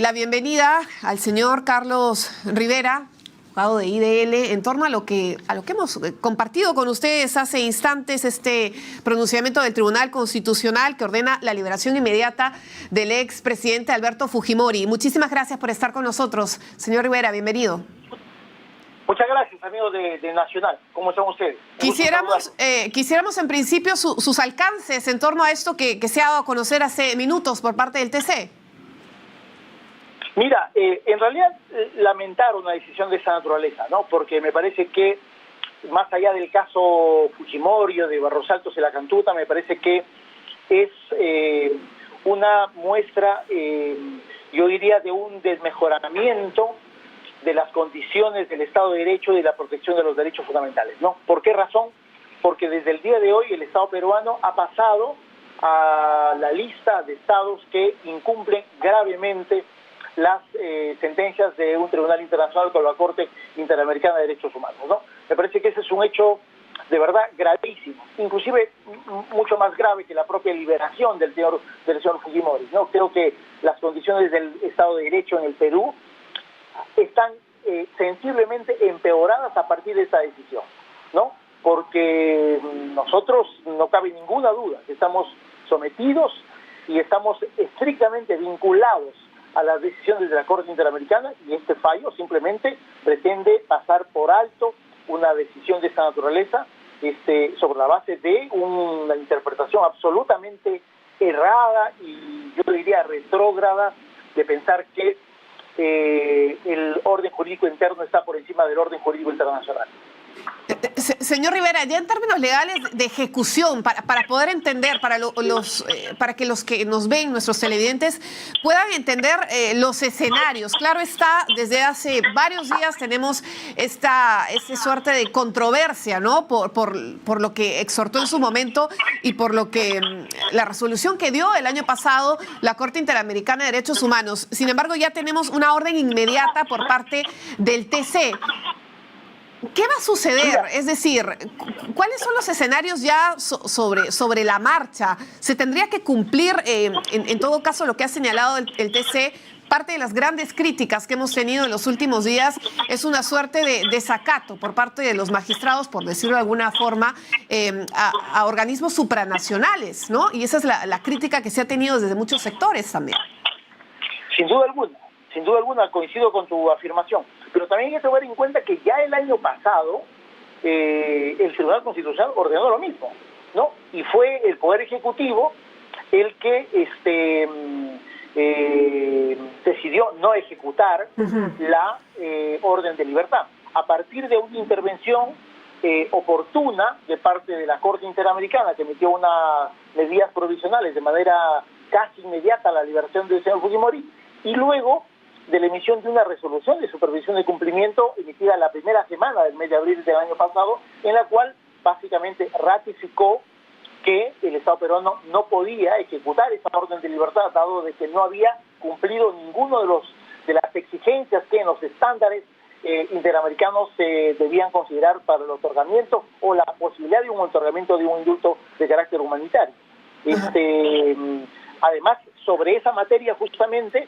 la bienvenida al señor Carlos Rivera, abogado de IDL, en torno a lo que hemos compartido con ustedes hace instantes, este pronunciamiento del Tribunal Constitucional que ordena la liberación inmediata del expresidente Alberto Fujimori. Muchísimas gracias por estar con nosotros. Señor Rivera, bienvenido. Muchas gracias, amigos de Nacional. ¿Cómo están ustedes? Quisiéramos en principio sus alcances en torno a esto que se ha dado a conocer hace minutos por parte del TC. Mira, en realidad lamentar una decisión de esa naturaleza, ¿no? Porque me parece que, más allá del caso Fujimori o de Barros Altos y la Cantuta, me parece que es una muestra, yo diría, de un desmejoramiento de las condiciones del Estado de Derecho y de la protección de los derechos fundamentales, ¿no? ¿Por qué razón? Porque desde el día de hoy el Estado peruano ha pasado a la lista de estados que incumplen gravemente las sentencias de un tribunal internacional como la Corte Interamericana de Derechos Humanos, ¿no? Me parece que ese es un hecho de verdad gravísimo, inclusive mucho más grave que la propia liberación del señor Fujimori, ¿no? Creo que las condiciones del Estado de Derecho en el Perú están sensiblemente empeoradas a partir de esta decisión, ¿no? Porque nosotros, no cabe ninguna duda, que estamos sometidos y estamos estrictamente vinculados a las decisiones de la Corte Interamericana, y este fallo simplemente pretende pasar por alto una decisión de esta naturaleza sobre la base de una interpretación absolutamente errada y yo diría retrógrada de pensar que el orden jurídico interno está por encima del orden jurídico internacional. Señor Rivera, ya en términos legales de ejecución, para poder entender, para que los que nos ven, nuestros televidentes, puedan entender los escenarios. Claro está, desde hace varios días tenemos esta suerte de controversia, ¿no? Por lo que exhortó en su momento y por lo que la resolución que dio el año pasado la Corte Interamericana de Derechos Humanos. Sin embargo, ya tenemos una orden inmediata por parte del TC. ¿Qué va a suceder? Es decir, ¿cuáles son los escenarios ya sobre la marcha? ¿Se tendría que cumplir, en todo caso, lo que ha señalado el TC? Parte de las grandes críticas que hemos tenido en los últimos días es una suerte de desacato por parte de los magistrados, por decirlo de alguna forma, a organismos supranacionales, ¿no? Y esa es la crítica que se ha tenido desde muchos sectores también. Sin duda alguna, coincido con tu afirmación. Pero también hay que tener en cuenta que ya el año pasado el Tribunal Constitucional ordenó lo mismo, ¿no? Y fue el Poder Ejecutivo el que decidió no ejecutar la orden de libertad. A partir de una intervención oportuna de parte de la Corte Interamericana, que emitió unas medidas provisionales de manera casi inmediata a la liberación del señor Fujimori, y luego de la emisión de una resolución de supervisión de cumplimiento emitida la primera semana del mes de abril del año pasado, en la cual básicamente ratificó que el Estado peruano no podía ejecutar esa orden de libertad, dado de que no había cumplido ninguno de las exigencias que en los estándares interamericanos se debían considerar para el otorgamiento o la posibilidad de un otorgamiento de un indulto de carácter humanitario. Además, sobre esa materia justamente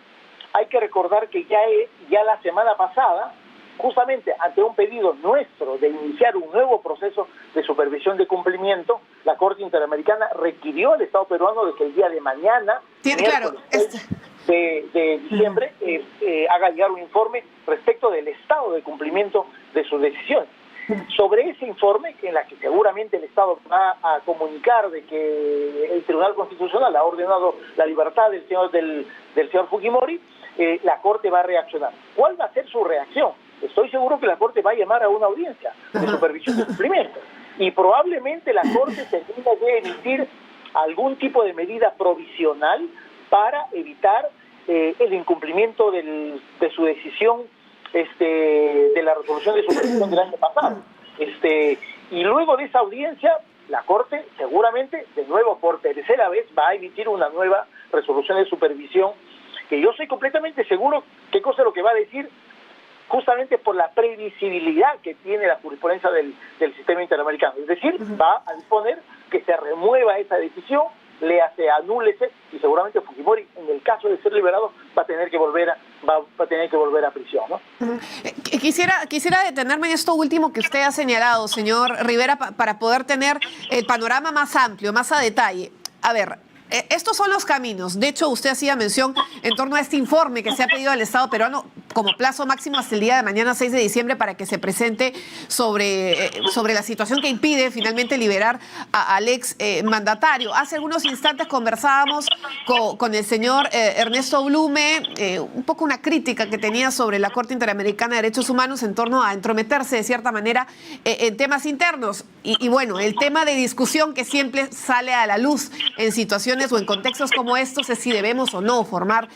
hay que recordar que ya la semana pasada, justamente ante un pedido nuestro de iniciar un nuevo proceso de supervisión de cumplimiento, la Corte Interamericana requirió al Estado peruano de que el día de mañana, de diciembre, haga llegar un informe respecto del estado de cumplimiento de sus decisiones. Sobre ese informe, en la que seguramente el Estado va a comunicar de que el Tribunal Constitucional ha ordenado la libertad del señor Fujimori, la Corte va a reaccionar. ¿Cuál va a ser su reacción? Estoy seguro que la Corte va a llamar a una audiencia de supervisión de cumplimiento y probablemente la Corte tendría que emitir algún tipo de medida provisional para evitar el incumplimiento de su decisión de la resolución de supervisión del año pasado. Y luego de esa audiencia, la Corte seguramente, de nuevo por tercera vez, va a emitir una nueva resolución de supervisión, que yo soy completamente seguro qué cosa es lo que va a decir, justamente por la previsibilidad que tiene la jurisprudencia del sistema interamericano. Es decir, va a disponer que se remueva esa decisión, léase, anúlese, y seguramente Fujimori, en el caso de ser liberado, va a tener que volver a prisión, ¿no? Quisiera detenerme en esto último que usted ha señalado, señor Rivera, para poder tener el panorama más amplio, más a detalle. A ver, estos son los caminos. De hecho, usted hacía mención en torno a este informe que se ha pedido al Estado peruano como plazo máximo hasta el día de mañana, 6 de diciembre, para que se presente sobre la situación que impide finalmente liberar al ex mandatario. Hace algunos instantes conversábamos con el señor Ernesto Blume, un poco una crítica que tenía sobre la Corte Interamericana de Derechos Humanos en torno a entrometerse de cierta manera en temas internos. Y bueno, el tema de discusión que siempre sale a la luz en situaciones o en contextos como estos es si debemos o no formar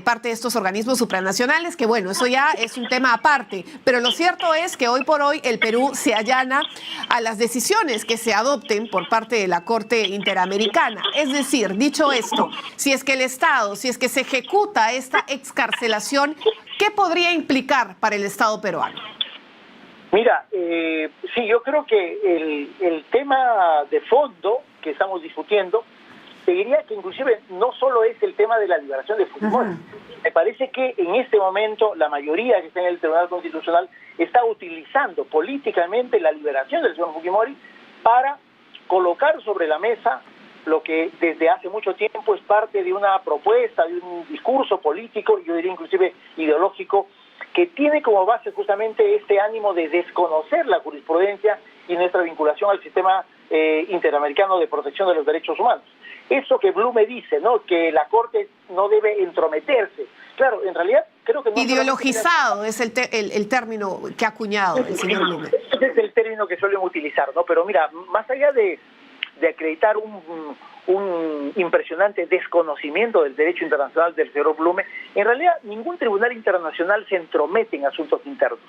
parte de estos organismos supranacionales, que bueno, eso ya es un tema aparte, pero lo cierto es que hoy por hoy el Perú se allana a las decisiones que se adopten por parte de la Corte Interamericana. Es decir, dicho esto, si es que el Estado, si es que se ejecuta esta excarcelación, ¿qué podría implicar para el Estado peruano? Mira, sí, yo creo que el tema de fondo que estamos discutiendo, te diría que inclusive no solo es el tema de la liberación de Fujimori. Me parece que en este momento la mayoría que está en el Tribunal Constitucional está utilizando políticamente la liberación del señor Fujimori para colocar sobre la mesa lo que desde hace mucho tiempo es parte de una propuesta, de un discurso político, yo diría inclusive ideológico, que tiene como base justamente este ánimo de desconocer la jurisprudencia y nuestra vinculación al sistema interamericano de protección de los derechos humanos. Eso que Blume dice, ¿no?, que la Corte no debe entrometerse. Claro, en realidad creo que no... Ideologizado es el término que ha acuñado el señor Blume. Ese es el término que suelen utilizar, ¿no? Pero mira, más allá de acreditar un impresionante desconocimiento del derecho internacional del señor Blume, en realidad ningún tribunal internacional se entromete en asuntos internos,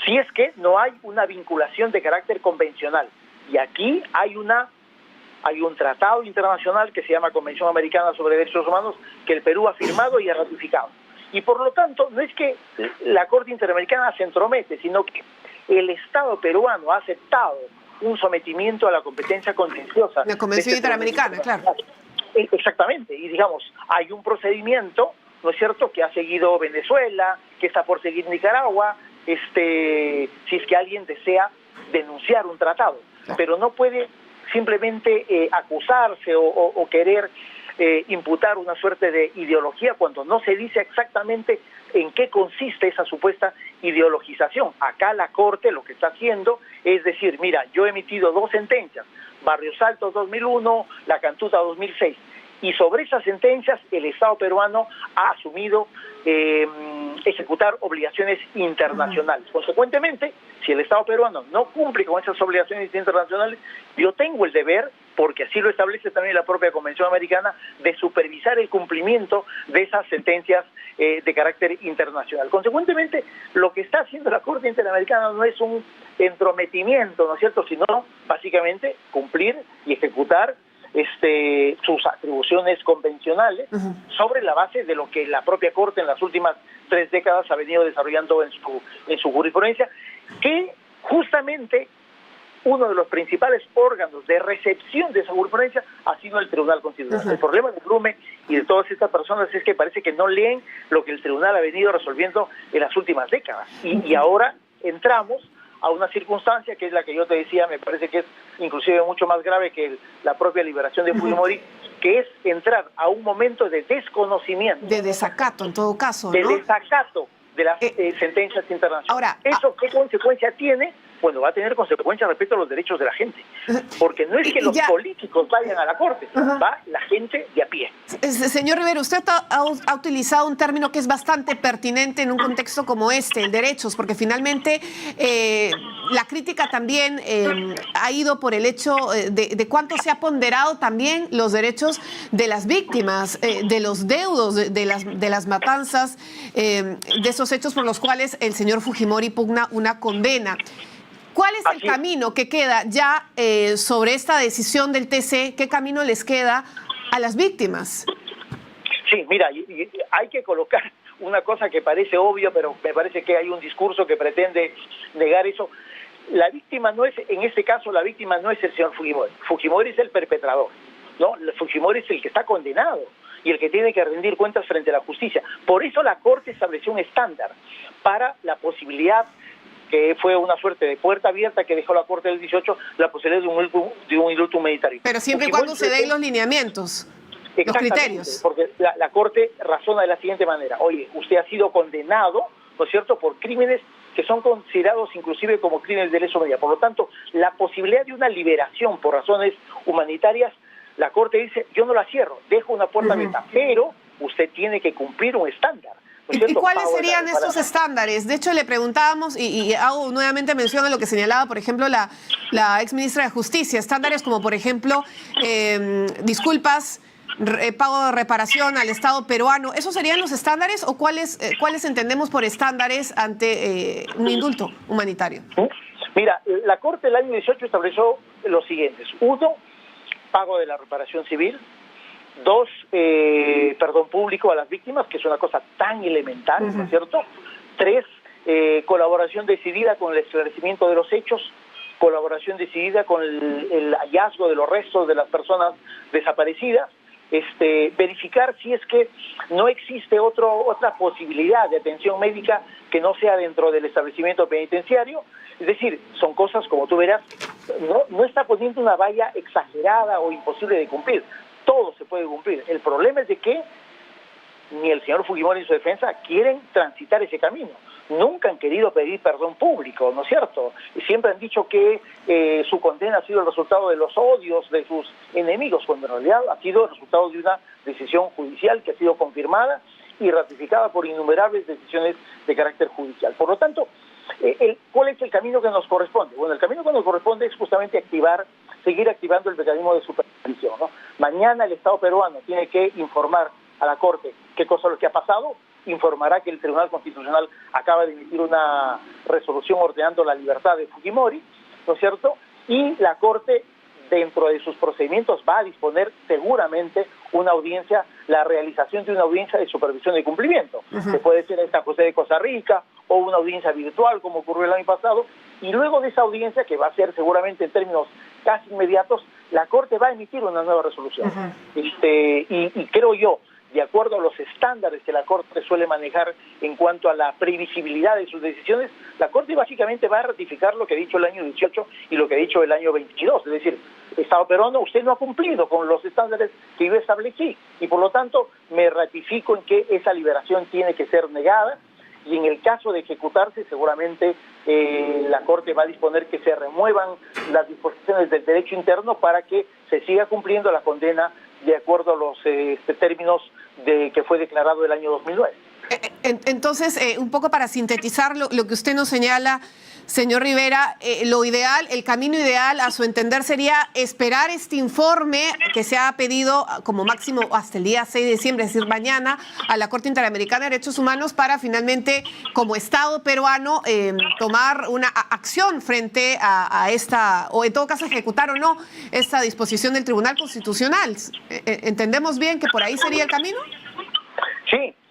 si es que no hay una vinculación de carácter convencional. Y aquí hay un tratado internacional que se llama Convención Americana sobre Derechos Humanos que el Perú ha firmado y ha ratificado. Y por lo tanto, no es que la Corte Interamericana se entromete, sino que el Estado peruano ha aceptado un sometimiento a la competencia contenciosa. La Convención Interamericana, claro. Exactamente. Y digamos, hay un procedimiento, ¿no es cierto?, que ha seguido Venezuela, que está por seguir Nicaragua, si es que alguien desea denunciar un tratado. Pero no puede simplemente acusarse o querer imputar una suerte de ideología cuando no se dice exactamente en qué consiste esa supuesta ideologización. Acá la Corte lo que está haciendo es decir, mira, yo he emitido 2 sentencias, Barrios Altos 2001, La Cantuta 2006, y sobre esas sentencias el Estado peruano ha asumido ejecutar obligaciones internacionales. Consecuentemente, si el Estado peruano no cumple con esas obligaciones internacionales, yo tengo el deber, porque así lo establece también la propia Convención Americana, de supervisar el cumplimiento de esas sentencias de carácter internacional. Consecuentemente, lo que está haciendo la Corte Interamericana no es un entrometimiento, ¿no es cierto?, sino básicamente cumplir y ejecutar sus atribuciones convencionales sobre la base de lo que la propia Corte en las últimas 3 décadas ha venido desarrollando en su jurisprudencia, que justamente uno de los principales órganos de recepción de esa jurisprudencia ha sido el Tribunal Constitucional. El problema de Blume y de todas estas personas es que parece que no leen lo que el Tribunal ha venido resolviendo en las últimas décadas. Y ahora entramos a una circunstancia que es la que yo te decía, me parece que es inclusive mucho más grave que la propia liberación de Fujimori, que es entrar a un momento de desconocimiento. De desacato, en todo caso, ¿no? De desacato de las sentencias internacionales. Ahora, ¿eso qué consecuencia tiene? Bueno, va a tener consecuencias respecto a los derechos de la gente. Porque no es que los políticos vayan a la Corte, va la gente de a pie. Señor Rivera, usted ha utilizado un término que es bastante pertinente en un contexto como este, el derechos, porque finalmente la crítica también ha ido por el hecho de cuánto se ha ponderado también los derechos de las víctimas, de los deudos, de las matanzas, de esos hechos por los cuales el señor Fujimori pugna una condena. ¿Cuál es el camino que queda ya sobre esta decisión del TC? ¿Qué camino les queda a las víctimas? Sí, mira, hay que colocar una cosa que parece obvia, pero me parece que hay un discurso que pretende negar eso. La víctima no es, en este caso, la víctima no es el señor Fujimori. Fujimori es el perpetrador. ¿no? Fujimori es el que está condenado y el que tiene que rendir cuentas frente a la justicia. Por eso la Corte estableció un estándar para la posibilidad, que fue una suerte de puerta abierta que dejó la Corte del 18, la posibilidad de un indulto humanitario. Pero siempre y cuando se den los lineamientos, los criterios. Porque la Corte razona de la siguiente manera: oye, usted ha sido condenado, ¿no es cierto?, por crímenes que son considerados inclusive como crímenes de lesa humanidad. Por lo tanto, la posibilidad de una liberación por razones humanitarias, la Corte dice, yo no la cierro, dejo una puerta abierta, pero usted tiene que cumplir un estándar. ¿No es cierto? ¿Y cuáles serían estos estándares? De hecho, le preguntábamos, y hago nuevamente mención a lo que señalaba, por ejemplo, la ex ministra de Justicia, estándares como, por ejemplo, disculpas, pago de reparación al Estado peruano. ¿Esos serían los estándares o cuáles entendemos por estándares ante un indulto humanitario? Mira, la Corte del año 18 estableció los siguientes. 1, pago de la reparación civil. 2, perdón público a las víctimas, que es una cosa tan elemental, ¿no es cierto? 3, colaboración decidida con el esclarecimiento de los hechos, colaboración decidida con el hallazgo de los restos de las personas desaparecidas, verificar si es que no existe otra posibilidad de atención médica que no sea dentro del establecimiento penitenciario. Es decir, son cosas, como tú verás, no está poniendo una valla exagerada o imposible de cumplir. Todo se puede cumplir. El problema es de que ni el señor Fujimori ni su defensa quieren transitar ese camino. Nunca han querido pedir perdón público, ¿no es cierto? Y siempre han dicho que su condena ha sido el resultado de los odios de sus enemigos, cuando en realidad ha sido el resultado de una decisión judicial que ha sido confirmada y ratificada por innumerables decisiones de carácter judicial. Por lo tanto, ¿cuál es el camino que nos corresponde? Bueno, el camino que nos corresponde es justamente seguir activando el mecanismo de supervisión, ¿no? Mañana el Estado peruano tiene que informar a la Corte qué cosa es lo que ha pasado, informará que el Tribunal Constitucional acaba de emitir una resolución ordenando la libertad de Fujimori, ¿no es cierto? Y la Corte, dentro de sus procedimientos, va a disponer seguramente la realización de una audiencia de supervisión de cumplimiento. Se puede ser en San José de Costa Rica o una audiencia virtual, como ocurrió el año pasado, y luego de esa audiencia, que va a ser seguramente en términos casi inmediatos, la Corte va a emitir una nueva resolución. Y creo yo, de acuerdo a los estándares que la Corte suele manejar en cuanto a la previsibilidad de sus decisiones, la Corte básicamente va a ratificar lo que ha dicho el año 18 y lo que ha dicho el año 22. Es decir, Estado peruano, usted no ha cumplido con los estándares que yo establecí y por lo tanto me ratifico en que esa liberación tiene que ser negada y en el caso de ejecutarse seguramente la Corte va a disponer que se remuevan las disposiciones del derecho interno para que se siga cumpliendo la condena de acuerdo a los términos que fue declarado el año 2009. Entonces, un poco para sintetizar lo que usted nos señala, señor Rivera, lo ideal, el camino ideal a su entender sería esperar este informe que se ha pedido como máximo hasta el día 6 de diciembre, es decir, mañana, a la Corte Interamericana de Derechos Humanos para finalmente, como Estado peruano, tomar una acción frente a esta, o en todo caso ejecutar o no, esta disposición del Tribunal Constitucional. ¿Entendemos bien que por ahí sería el camino?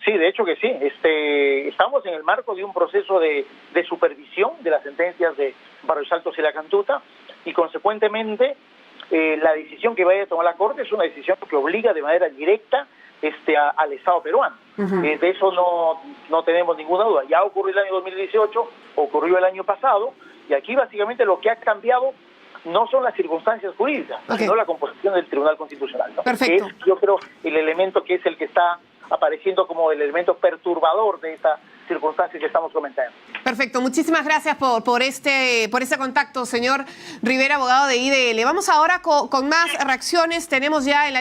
Sí, de hecho que sí. Estamos en el marco de un proceso de supervisión de las sentencias de Barrios Altos y La Cantuta y consecuentemente la decisión que vaya a tomar la Corte es una decisión que obliga de manera directa al Estado peruano. De eso no tenemos ninguna duda. Ya ocurrió el año 2018, ocurrió el año pasado y aquí básicamente lo que ha cambiado no son las circunstancias jurídicas, sino la composición del Tribunal Constitucional, ¿no? Perfecto. Que es, yo creo, el elemento que es el que está apareciendo como el elemento perturbador de esta circunstancia que estamos comentando. Perfecto, muchísimas gracias por este contacto, señor Rivera, abogado de IDL. Vamos ahora con más reacciones, tenemos ya en la línea